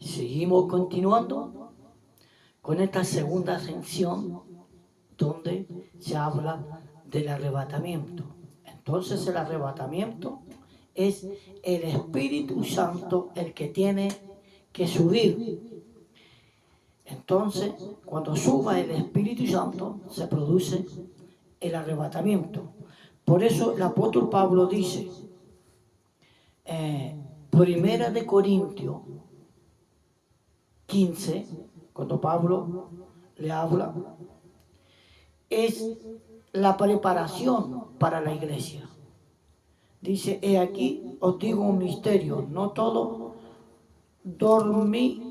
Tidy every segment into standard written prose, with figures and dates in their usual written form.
Seguimos continuando con esta segunda sección donde se habla del arrebatamiento. Entonces el arrebatamiento es el Espíritu Santo el que tiene que subir. Entonces, cuando suba el Espíritu Santo, se produce el arrebatamiento. Por eso el apóstol Pablo dice, Primera de Corintios 15, cuando Pablo le habla, es la preparación para la iglesia. Dice, he aquí os digo un misterio, no todos dormiremos,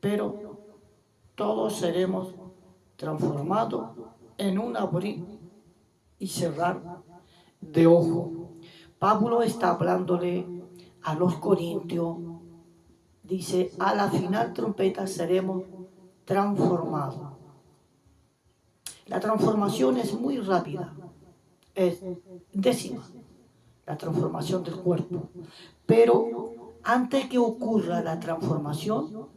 pero todos seremos transformados en un abrir y cerrar de ojo. Pablo está hablándole a los corintios, dice, a la final trompeta seremos transformados. La transformación es muy rápida, es décima, la transformación del cuerpo. Pero antes que ocurra la transformación,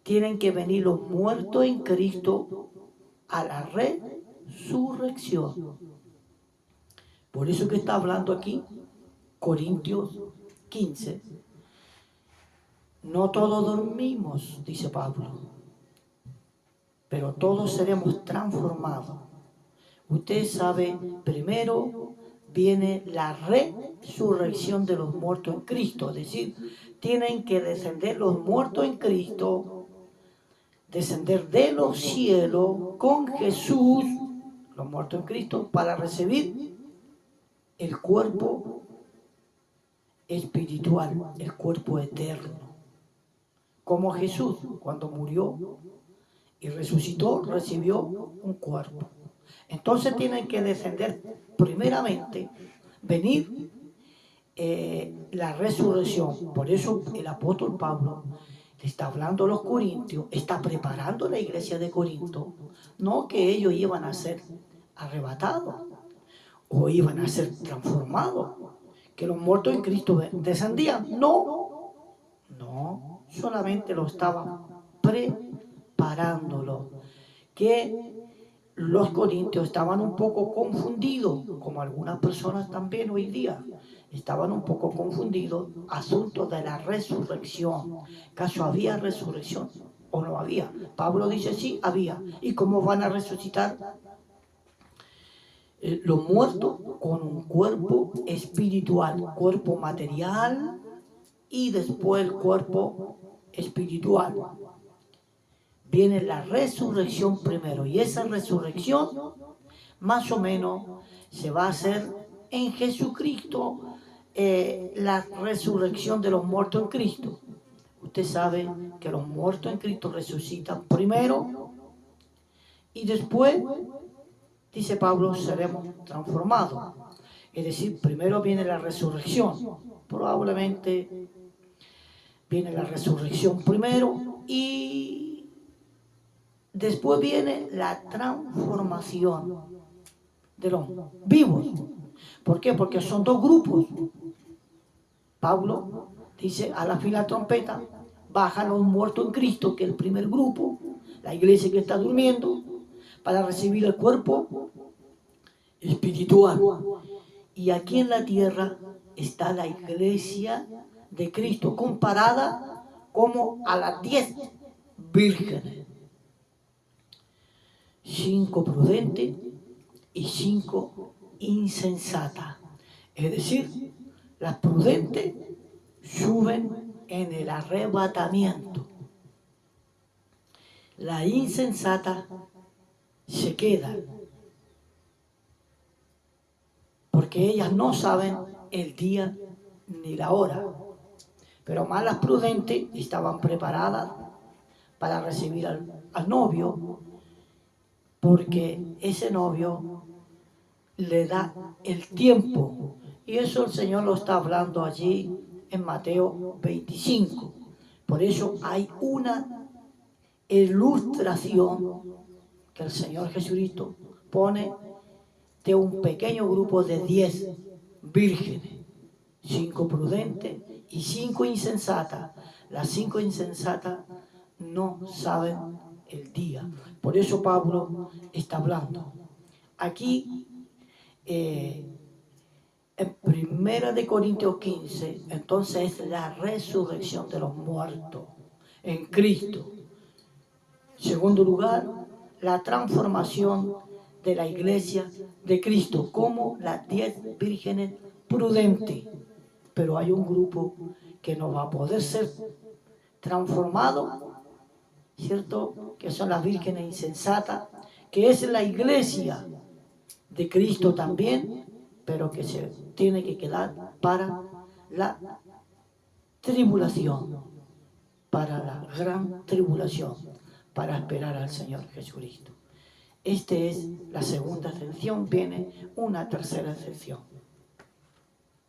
tienen que venir los muertos en Cristo a la resurrección. Por eso que está hablando aquí, Corintios 15. No todos dormimos, dice Pablo, pero todos seremos transformados. Usted sabe, primero viene la resurrección de los muertos en Cristo, es decir, tienen que descender los muertos en Cristo, descender de los cielos con Jesús, los muertos en Cristo, para recibir el cuerpo espiritual, el cuerpo eterno. Como Jesús, cuando murió y resucitó, recibió un cuerpo. Entonces tienen que descender primeramente, venir la resurrección. Por eso el apóstol Pablo le está hablando a los corintios, está preparando la iglesia de Corinto, no que ellos iban a ser arrebatados o iban a ser transformados, que los muertos en Cristo descendían. No, solamente lo estaban preparándolo. Que los corintios estaban un poco confundidos, como algunas personas también hoy día, estaban un poco confundidos, asunto de la resurrección. ¿Acaso había resurrección o no había? Pablo dice sí, había. ¿Y cómo van a resucitar los muertos? Con un cuerpo espiritual, cuerpo material y después el cuerpo espiritual. Viene la resurrección primero, y esa resurrección más o menos se va a hacer en Jesucristo, la resurrección de los muertos en Cristo. Usted sabe que los muertos en Cristo resucitan primero y después, dice Pablo, seremos transformados. Es decir, primero viene la resurrección, probablemente viene la resurrección primero y después viene la transformación de los vivos. ¿Por qué? Porque son dos grupos. Pablo dice, a la fila trompeta, bajan los muertos en Cristo, que es el primer grupo, la iglesia que está durmiendo, para recibir el cuerpo espiritual. Y aquí en la tierra está la iglesia de Cristo, comparada como a las 10 vírgenes. 5 prudentes y 5 insensatas. Es decir, las prudentes suben en el arrebatamiento. Las insensatas se quedan, porque ellas no saben el día ni la hora. Pero más las prudentes estaban preparadas para recibir al novio, porque ese novio le da el tiempo. Y eso el Señor lo está hablando allí en Mateo 25. Por eso hay una ilustración que el Señor Jesucristo pone de un pequeño grupo de 10 vírgenes. 5 prudentes y 5 insensatas. Las 5 insensatas no saben el día. Por eso Pablo está hablando. Aquí, en 1 Corintios 15, entonces es la resurrección de los muertos en Cristo. En segundo lugar, la transformación de la iglesia de Cristo como las 10 vírgenes prudentes. Pero hay un grupo que no va a poder ser transformado, ¿cierto? Que son las vírgenes insensatas, que es la iglesia de Cristo también, pero que se tiene que quedar para la tribulación, para la gran tribulación, para esperar al Señor Jesucristo. Esta es la segunda sección, viene una tercera sección.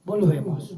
Volvemos.